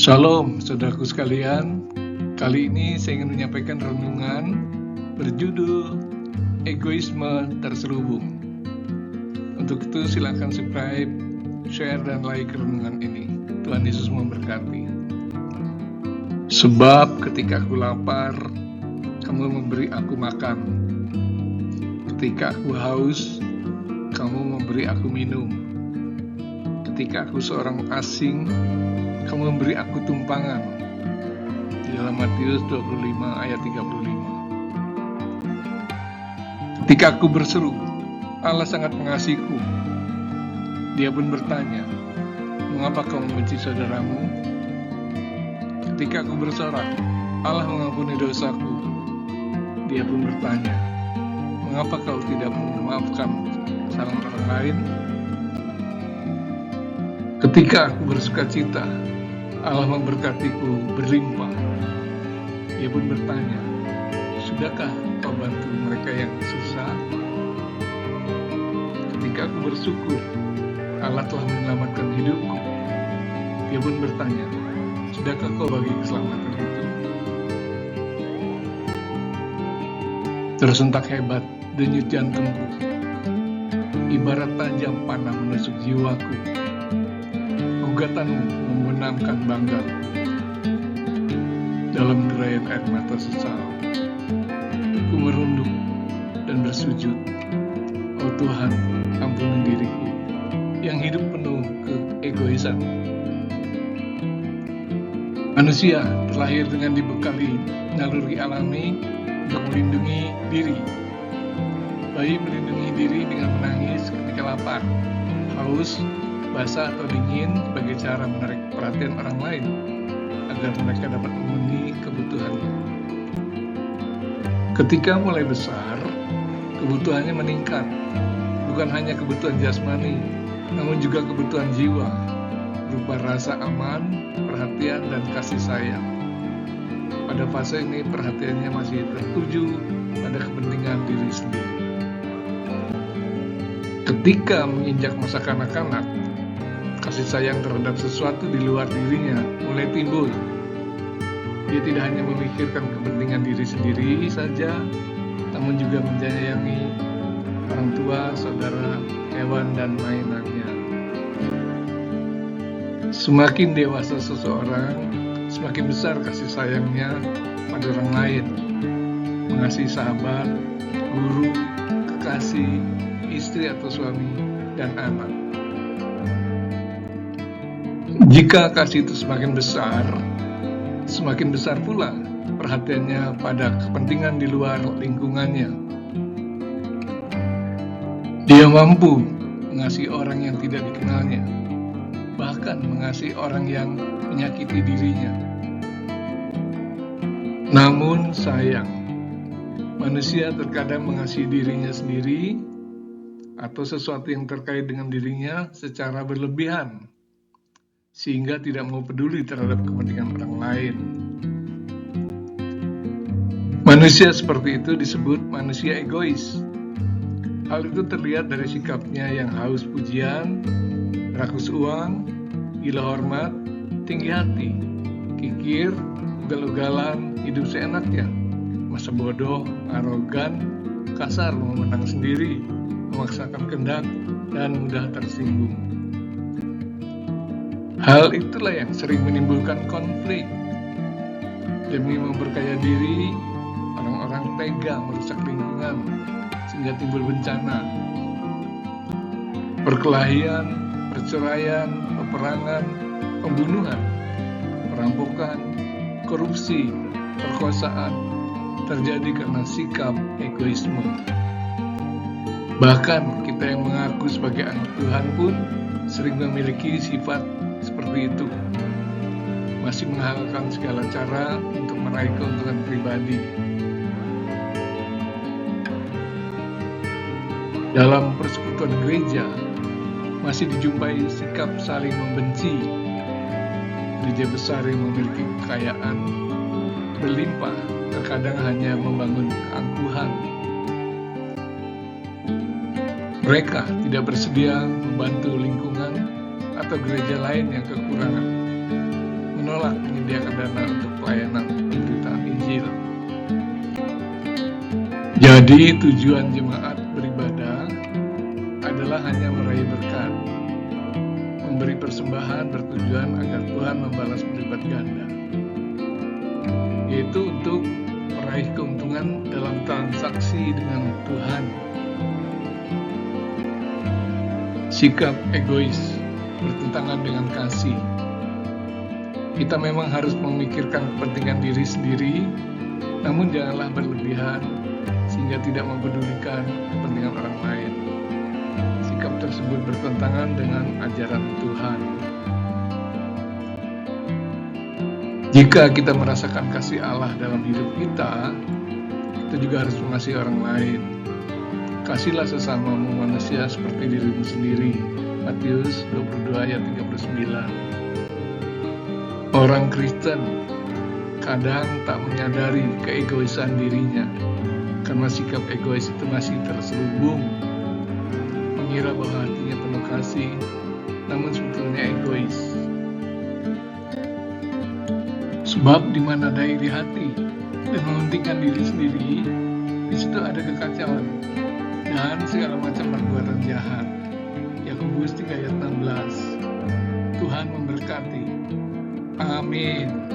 Shalom, saudaraku sekalian. Kali ini saya ingin menyampaikan renungan berjudul Egoisme Terselubung. Untuk itu silakan subscribe, share, dan like renungan ini. Tuhan Yesus memberkati. Sebab ketika aku lapar, kamu memberi aku makan. Ketika aku haus, kamu memberi aku minum. Ketika aku seorang asing, kamu memberi aku tumpangan. Di dalam Matius 25 ayat 35. Ketika aku berseru, Allah sangat mengasihiku. Dia pun bertanya, mengapa kau membenci saudaramu? Ketika aku bersorak, Allah mengampuni dosaku. Dia pun bertanya, mengapa kau tidak memaafkan kesalahan orang lain? Ketika aku bersukacita, Allah memberkatiku berlimpah. Dia pun bertanya, sudahkah kau bantu mereka yang susah? Ketika aku bersyukur, Allah telah menyelamatkan hidupku. Dia pun bertanya, sudahkah kau bagi keselamatan itu? Tersentak hebat denyut jantungku, ibarat tajam panah menusuk jiwaku. Gugatanmu membenamkan bangga. Dalam derayan air mata sesal, aku merunduk dan bersujud. Oh Tuhan, ampuni diriku yang hidup penuh keegoisan. Manusia terlahir dengan dibekali naluri alami untuk melindungi diri. Bayi melindungi diri dengan menangis ketika lapar, haus, basah atau dingin sebagai cara menarik perhatian orang lain agar mereka dapat memenuhi kebutuhannya. Ketika mulai besar, kebutuhannya meningkat, bukan hanya kebutuhan jasmani, namun juga kebutuhan jiwa, berupa rasa aman, perhatian, dan kasih sayang. Pada fase ini perhatiannya masih tertuju pada kepentingan diri sendiri. Ketika menginjak masa kanak-kanak, kasih sayang terhadap sesuatu di luar dirinya mulai timbul. Dia tidak hanya memikirkan kepentingan diri sendiri saja, namun juga menyayangi orang tua, saudara, hewan, dan mainannya. Semakin dewasa seseorang, semakin besar kasih sayangnya pada orang lain. Mengasihi sahabat, guru, kekasih, istri atau suami, dan anak. Jika kasih itu semakin besar pula perhatiannya pada kepentingan di luar lingkungannya. Dia mampu mengasihi orang yang tidak dikenalnya, bahkan mengasihi orang yang menyakiti dirinya. Namun sayang, manusia terkadang mengasihi dirinya sendiri atau sesuatu yang terkait dengan dirinya secara berlebihan, sehingga tidak mau peduli terhadap kepentingan orang lain. Manusia seperti itu disebut manusia egois. Hal itu terlihat dari sikapnya yang haus pujian, rakus uang, gila hormat, tinggi hati, kikir, ugal-ugalan, hidup seenaknya, masa bodoh, arogan, kasar, memenang sendiri, memaksakan kehendak, dan mudah tersinggung. Hal itulah yang sering menimbulkan konflik. Demi memperkaya diri, orang-orang tega merusak lingkungan sehingga timbul bencana. Perkelahian, perceraian, peperangan, pembunuhan, perampokan, korupsi, perkosaan terjadi karena sikap egoisme. Bahkan kita yang mengaku sebagai anak Tuhan pun sering memiliki sifat seperti itu, masih menghalalkan segala cara untuk meraih keuntungan pribadi. Dalam persekutuan gereja masih dijumpai sikap saling membenci. Gereja besar yang memiliki kekayaan berlimpah terkadang hanya membangun keangkuhan. Mereka tidak bersedia membantu lingkungan atau gereja lain yang kekurangan, menolak Jadi tujuan jemaat beribadah adalah hanya meraih berkat, memberi persembahan bertujuan agar Tuhan membalas berlipat ganda, yaitu untuk meraih keuntungan dalam transaksi dengan Tuhan. Sikap egois bertentangan dengan kasih. Kita memang harus memikirkan kepentingan diri sendiri, namun janganlah berlebihan sehingga tidak mempedulikan kepentingan orang lain. Sikap tersebut bertentangan dengan ajaran Tuhan. Jika kita merasakan kasih Allah dalam hidup kita juga harus mengasihi orang lain. Kasihlah sesamamu manusia seperti dirimu sendiri. Matius 22 ayat 39. Orang Kristen kadang tak menyadari keegoisan dirinya karena sikap egois itu masih terselubung, mengira bahwa hatinya penuh kasih, namun sebetulnya egois. Sebab di mana daya di hati dan mementingkan diri sendiri, di situ ada kekacauan dan segala macam perbuatan jahat. Yakobus 3 ayat 16. Tuhan memberkati. Amin.